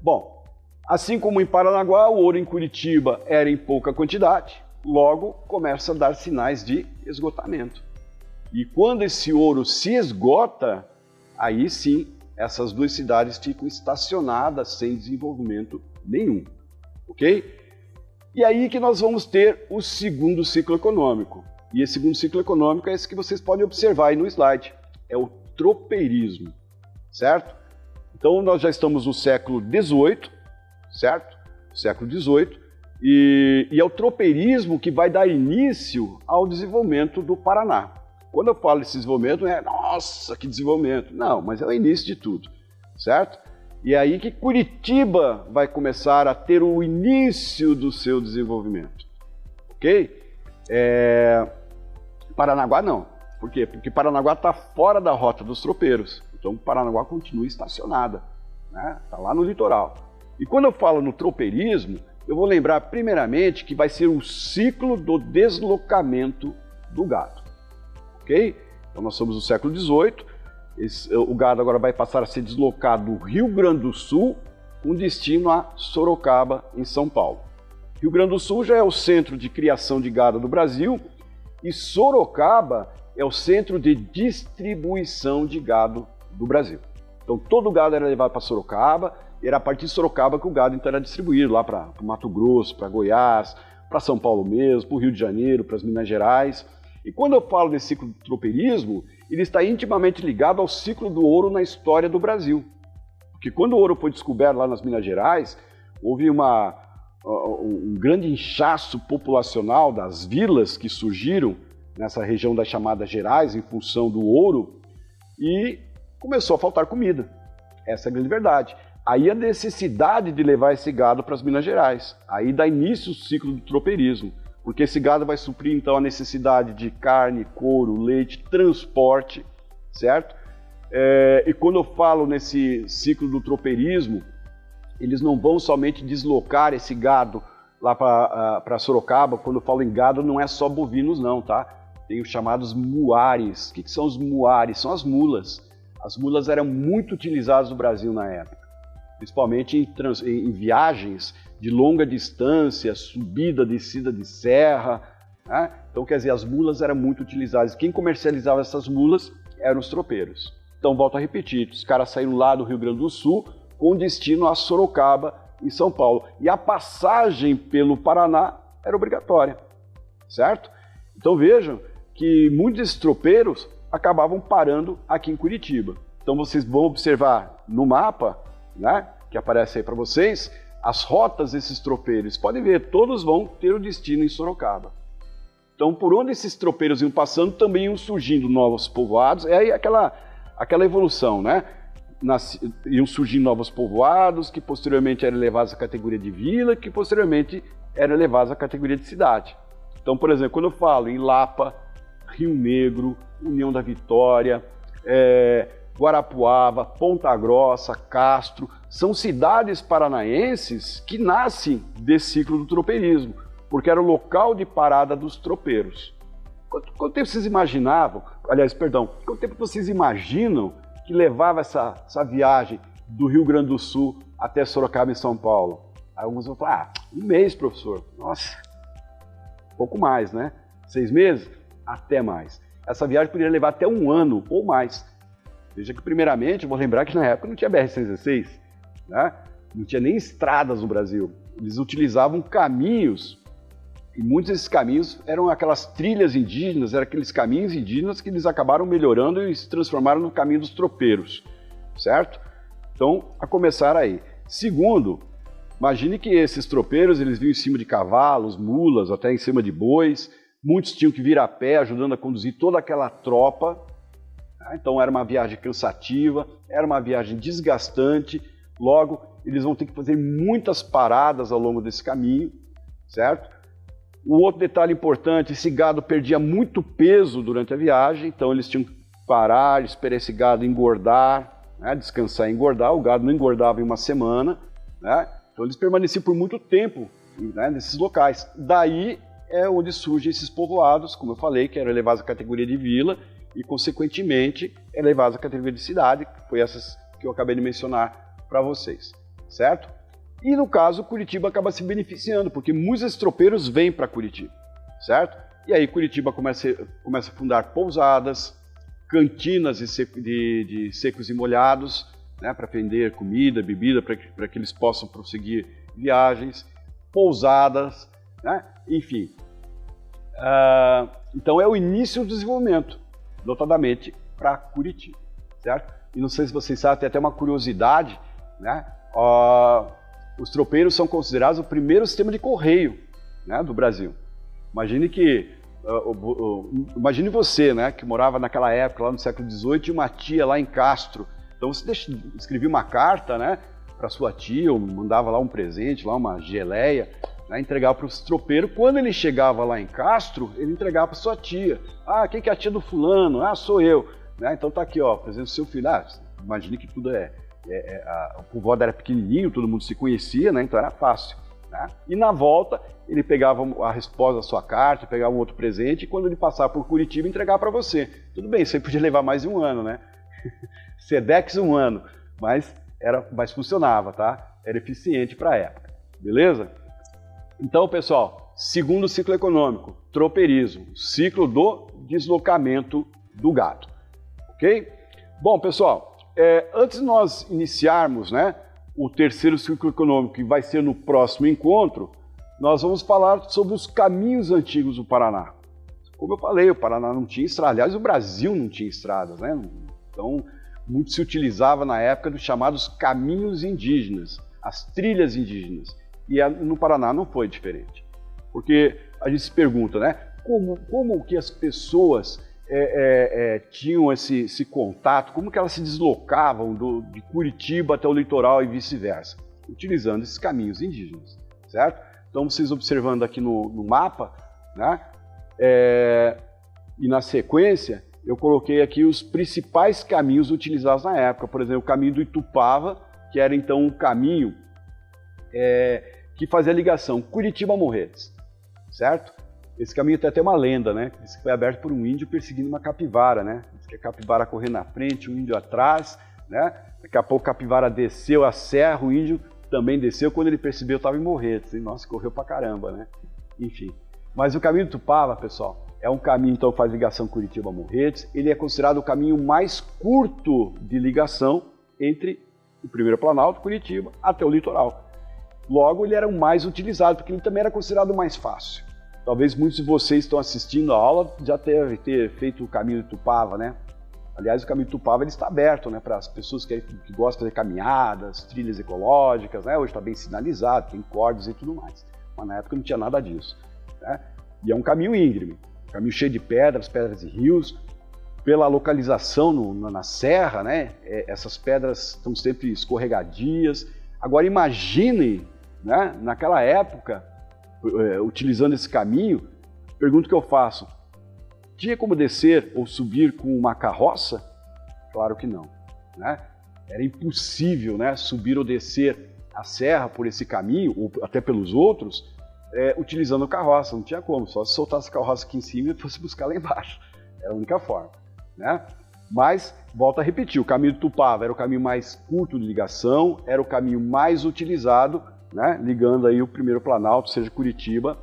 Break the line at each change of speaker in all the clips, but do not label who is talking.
Bom, assim como em Paranaguá, o ouro em Curitiba era em pouca quantidade, logo começa a dar sinais de esgotamento. E quando esse ouro se esgota, aí sim, essas duas cidades ficam estacionadas sem desenvolvimento nenhum, ok? E aí que nós vamos ter o segundo ciclo econômico. E esse segundo ciclo econômico é esse que vocês podem observar aí no slide, é o tropeirismo, certo? Então nós já estamos no século XVIII, certo? Século XVIII, e é o tropeirismo que vai dar início ao desenvolvimento do Paraná. Quando eu falo desse desenvolvimento, não é, nossa, que desenvolvimento. Não, mas é o início de tudo, certo? E é aí que Curitiba vai começar a ter o início do seu desenvolvimento, ok? Paranaguá não. Por quê? Porque Paranaguá está fora da rota dos tropeiros. Então Paranaguá continua estacionada, né? Está lá no litoral. E quando eu falo no tropeirismo, eu vou lembrar primeiramente que vai ser o ciclo do deslocamento do gado. Ok? Então nós somos no século XVIII, o gado agora vai passar a ser deslocado do Rio Grande do Sul com destino a Sorocaba, em São Paulo. Rio Grande do Sul já é o centro de criação de gado do Brasil e Sorocaba é o centro de distribuição de gado do Brasil. Então todo o gado era levado para Sorocaba e era a partir de Sorocaba que o gado então era distribuído lá para o Mato Grosso, para Goiás, para São Paulo mesmo, para o Rio de Janeiro, para as Minas Gerais. E quando eu falo desse ciclo do tropeirismo, ele está intimamente ligado ao ciclo do ouro na história do Brasil. Porque quando o ouro foi descoberto lá nas Minas Gerais, houve um grande inchaço populacional das vilas que surgiram nessa região das chamadas Gerais em função do ouro e começou a faltar comida. Essa é a grande verdade. Aí a necessidade de levar esse gado para as Minas Gerais. Aí dá início o ciclo do tropeirismo. Porque esse gado vai suprir, então, a necessidade de carne, couro, leite, transporte, certo? E quando eu falo nesse ciclo do tropeirismo, eles não vão somente deslocar esse gado lá para Sorocaba. Quando eu falo em gado, não é só bovinos, não, tá? Tem os chamados muares. O que são os muares? São as mulas. As mulas eram muito utilizadas no Brasil na época, principalmente em viagens de longa distância, subida, descida de serra, né? Então, quer dizer, as mulas eram muito utilizadas. Quem comercializava essas mulas eram os tropeiros. Então, volto a repetir, os caras saíram lá do Rio Grande do Sul com destino a Sorocaba, em São Paulo. E a passagem pelo Paraná era obrigatória, certo? Então, vejam que muitos desses tropeiros acabavam parando aqui em Curitiba. Então, vocês vão observar no mapa, né, que aparece aí para vocês, as rotas desses tropeiros. Podem ver, todos vão ter o destino em Sorocaba. Então, por onde esses tropeiros iam passando, também iam surgindo novos povoados. É aí aquela evolução, né? Iam surgindo novos povoados, que posteriormente eram elevados à categoria de vila, que posteriormente eram elevados à categoria de cidade. Então, por exemplo, quando eu falo em Lapa, Rio Negro, União da Vitória, Guarapuava, Ponta Grossa, Castro, são cidades paranaenses que nascem desse ciclo do tropeirismo, porque era o local de parada dos tropeiros. Quanto tempo vocês imaginavam, quanto tempo vocês imaginam que levava essa viagem do Rio Grande do Sul até Sorocaba, em São Paulo? Aí alguns vão falar, um mês, professor. Nossa, pouco mais, né? 6 meses? Até mais. Essa viagem poderia levar até 1 ano ou mais. Veja que, primeiramente, eu vou lembrar que na época não tinha BR-116, né? Não tinha nem estradas no Brasil. Eles utilizavam caminhos, e muitos desses caminhos eram aquelas trilhas indígenas, eram aqueles caminhos indígenas que eles acabaram melhorando e se transformaram no caminho dos tropeiros, certo? Então, a começar aí. Segundo, imagine que esses tropeiros, eles vinham em cima de cavalos, mulas, até em cima de bois. Muitos tinham que vir a pé, ajudando a conduzir toda aquela tropa. Então era uma viagem cansativa, era uma viagem desgastante, logo eles vão ter que fazer muitas paradas ao longo desse caminho, certo? O outro detalhe importante, esse gado perdia muito peso durante a viagem, então eles tinham que parar, esperar esse gado engordar, né? Descansar e engordar. O gado não engordava em 1 semana, né? Então eles permaneciam por muito tempo, né, nesses locais. Daí é onde surgem esses povoados, como eu falei, que eram elevados à categoria de vila, e, consequentemente, elevados à categoria de cidade, que foi essas que eu acabei de mencionar para vocês, certo? E no caso, Curitiba acaba se beneficiando, porque muitos tropeiros vêm para Curitiba, certo? E aí Curitiba começa a fundar pousadas, cantinas de secos e molhados, né, para vender comida, bebida, para que eles possam prosseguir viagens, pousadas, né, enfim. Então é o início do desenvolvimento, notadamente para Curitiba, certo? E não sei se vocês sabem, tem até uma curiosidade, né? Os tropeiros são considerados o primeiro sistema de correio, né, do Brasil. Imagine você, né, que morava naquela época, lá no século XVIII, e uma tia lá em Castro. Então você escrevia uma carta, né, para sua tia, ou mandava lá um presente, lá uma geleia, né, entregava para os tropeiros. Quando ele chegava lá em Castro, ele entregava para sua tia. Ah, quem que é a tia do fulano? Ah, sou eu. Né, então tá aqui, ó, presente do seu filho. Imagine que tudo o povoado era pequenininho, todo mundo se conhecia, né, então era fácil. Né? E na volta, ele pegava a resposta da sua carta, pegava um outro presente, e quando ele passava por Curitiba, entregava para você. Tudo bem, você podia levar mais de um ano, né? Sedex 1 ano, mas funcionava, tá? Era eficiente para a época, beleza? Então, pessoal, segundo ciclo econômico, tropeirismo, ciclo do deslocamento do gado, ok? Bom, pessoal, antes de nós iniciarmos, né, o terceiro ciclo econômico, que vai ser no próximo encontro, nós vamos falar sobre os caminhos antigos do Paraná. Como eu falei, o Paraná não tinha estrada, aliás, o Brasil não tinha estradas, né? Então, muito se utilizava na época dos chamados caminhos indígenas, as trilhas indígenas. E no Paraná não foi diferente. Porque a gente se pergunta, né? Como que as pessoas tinham esse contato, como que elas se deslocavam de Curitiba até o litoral e vice-versa? Utilizando esses caminhos indígenas, certo? Então, vocês observando aqui no mapa, né? E na sequência, eu coloquei aqui os principais caminhos utilizados na época. Por exemplo, o caminho do Itupava, que era então um caminho que fazia a ligação Curitiba-Morretes, certo? Esse caminho tem até uma lenda, né? Esse foi aberto por um índio perseguindo uma capivara, né? Diz que a capivara correndo na frente, o índio atrás, né? Daqui a pouco a capivara desceu a serra, o índio também desceu, quando ele percebeu estava em Morretes. E, nossa, correu pra caramba, né? Enfim. Mas o caminho do Itupava, pessoal, é um caminho então que faz ligação Curitiba-Morretes. Ele é considerado o caminho mais curto de ligação entre o primeiro Planalto, Curitiba, até o litoral. Logo, ele era o mais utilizado, porque ele também era considerado o mais fácil. Talvez muitos de vocês que estão assistindo a aula já devem ter feito o caminho do Itupava, né? Aliás, o caminho do Itupava ele está aberto, né, para as pessoas que gostam de fazer caminhadas, trilhas ecológicas, né? Hoje está bem sinalizado, tem cordas e tudo mais. Mas na época não tinha nada disso, né? E é um caminho íngreme, um caminho cheio de pedras e rios. Pela localização na serra, né? Essas pedras estão sempre escorregadias. Agora imaginem, né, naquela época, utilizando esse caminho, pergunta que eu faço: tinha como descer ou subir com uma carroça? Claro que não, né? Era impossível, né, subir ou descer a serra por esse caminho, ou até pelos outros, utilizando carroça. Não tinha como, só se soltasse a carroça aqui em cima e fosse buscar lá embaixo. Era a única forma, né? Mas, volto a repetir, o caminho do Itupava era o caminho mais curto de ligação, era o caminho mais utilizado, né, ligando aí o primeiro Planalto, seja Curitiba,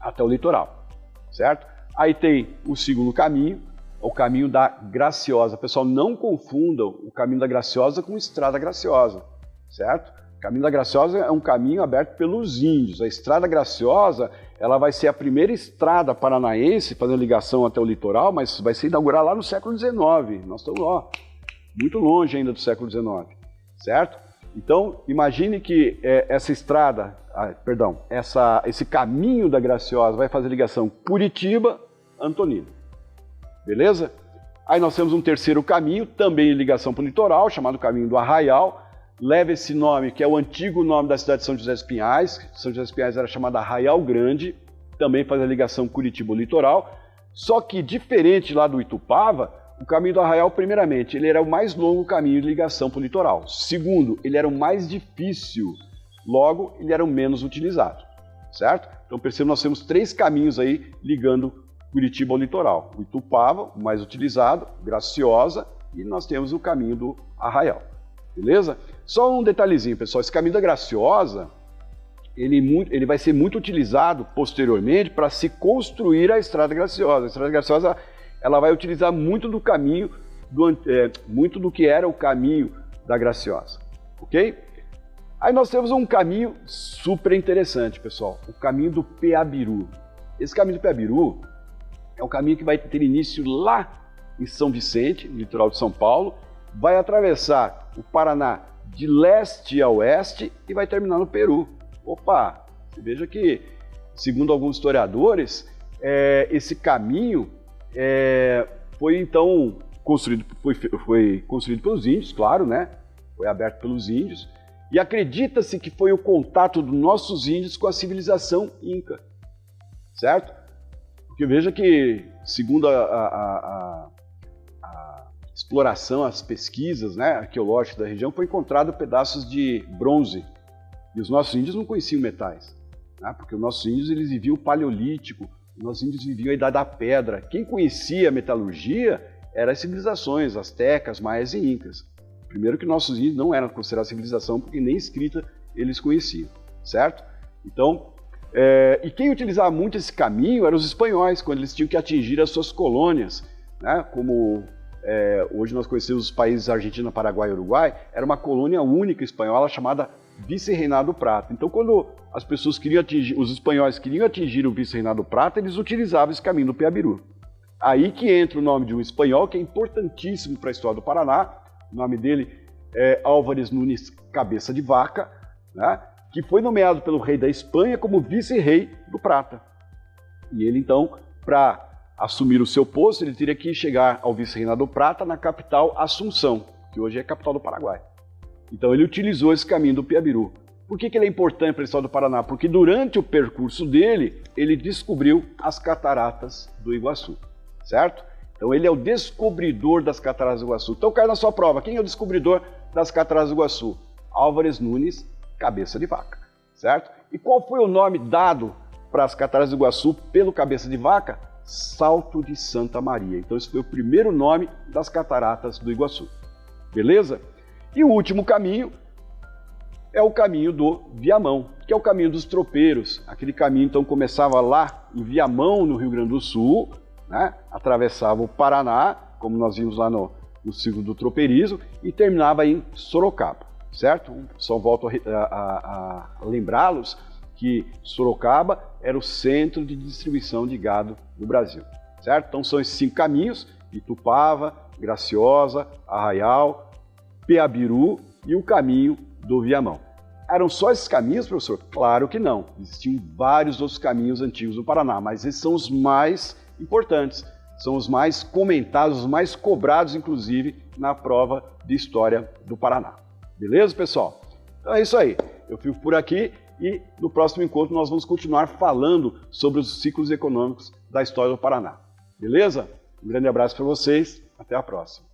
até o litoral, certo? Aí tem o segundo caminho, o caminho da Graciosa. Pessoal, não confundam o caminho da Graciosa com Estrada Graciosa, certo? O caminho da Graciosa é um caminho aberto pelos índios. A Estrada Graciosa, ela vai ser a primeira estrada paranaense fazendo ligação até o litoral, mas vai ser inaugurada lá no século XIX. Nós estamos lá, muito longe ainda do século XIX, certo? Então, imagine que essa estrada, esse caminho da Graciosa vai fazer ligação Curitiba-Antonina, beleza? Aí nós temos um terceiro caminho, também em ligação para o litoral, chamado Caminho do Arraial. Leva esse nome, que é o antigo nome da cidade de São José dos Pinhais. São José dos Pinhais era chamada Arraial Grande, também faz a ligação Curitiba-Litoral. Só que, diferente lá do Itupava, o caminho do Arraial, primeiramente, ele era o mais longo caminho de ligação para o litoral. Segundo, ele era o mais difícil, logo, ele era o menos utilizado, certo? Então, percebam, nós temos 3 caminhos aí ligando Curitiba ao litoral. O Itupava, o mais utilizado, Graciosa, e nós temos o caminho do Arraial, beleza? Só um detalhezinho, pessoal, esse caminho da Graciosa, ele vai ser muito utilizado posteriormente para se construir a Estrada Graciosa. A Estrada Graciosa, ela vai utilizar muito do caminho, muito do que era o caminho da Graciosa, ok? Aí nós temos um caminho super interessante, pessoal, o caminho do Peabiru. Esse caminho do Peabiru é um caminho que vai ter início lá em São Vicente, no litoral de São Paulo, vai atravessar o Paraná de leste a oeste e vai terminar no Peru. Opa, você veja que, segundo alguns historiadores, esse caminho foi então foi construído pelos índios, claro, né? Foi aberto pelos índios, e acredita-se que foi o contato dos nossos índios com a civilização inca, certo? Porque veja que, segundo a exploração, as pesquisas, né, arqueológicas da região, foi encontrado pedaços de bronze. E os nossos índios não conheciam metais, né, porque os nossos índios eles viviam o Paleolítico, os nossos índios viviam a Idade da Pedra. Quem conhecia a metalurgia eram as civilizações astecas, maias e incas. Primeiro que nossos índios não eram considerados civilização, porque nem escrita eles conheciam, certo? Então, e quem utilizava muito esse caminho eram os espanhóis, quando eles tinham que atingir as suas colônias, né, como... hoje nós conhecemos os países Argentina, Paraguai e Uruguai, era uma colônia única espanhola chamada Vice-Reinado Prata. Então, quando as pessoas queriam atingir, os espanhóis queriam atingir o Vice-Reinado Prata, eles utilizavam esse caminho do Peabiru. Aí que entra o nome de um espanhol que é importantíssimo para a história do Paraná. O nome dele é Álvares Nunes Cabeça de Vaca, né, que foi nomeado pelo rei da Espanha como vice-rei do Prata. E ele, então, para assumir o seu posto, ele teria que chegar ao Vice-Reinado do Prata na capital Assunção, que hoje é a capital do Paraguai. Então ele utilizou esse caminho do Peabiru. Por que ele é importante para o estado do Paraná? Porque durante o percurso dele, ele descobriu as cataratas do Iguaçu, certo? Então ele é o descobridor das cataratas do Iguaçu. Então cai na sua prova, quem é o descobridor das cataratas do Iguaçu? Álvares Nunes Cabeça de Vaca, certo? E qual foi o nome dado para as cataratas do Iguaçu pelo Cabeça de Vaca? Salto de Santa Maria. Então esse foi o primeiro nome das cataratas do Iguaçu. Beleza? E o último caminho é o caminho do Viamão, que é o caminho dos tropeiros. Aquele caminho então começava lá em Viamão, no Rio Grande do Sul, né? Atravessava o Paraná, como nós vimos lá no ciclo do tropeirismo, e terminava em Sorocaba, certo? Só volto a lembrá-los que Sorocaba era o centro de distribuição de gado no Brasil, certo? Então são esses 5 caminhos: Itupava, Graciosa, Arraial, Peabiru e o caminho do Viamão. Eram só esses caminhos, professor? Claro que não. Existiam vários outros caminhos antigos do Paraná, mas esses são os mais importantes, são os mais comentados, os mais cobrados, inclusive, na prova de História do Paraná. Beleza, pessoal? Então é isso aí. Eu fico por aqui e no próximo encontro nós vamos continuar falando sobre os ciclos econômicos da história do Paraná. Beleza? Um grande abraço para vocês. Até a próxima.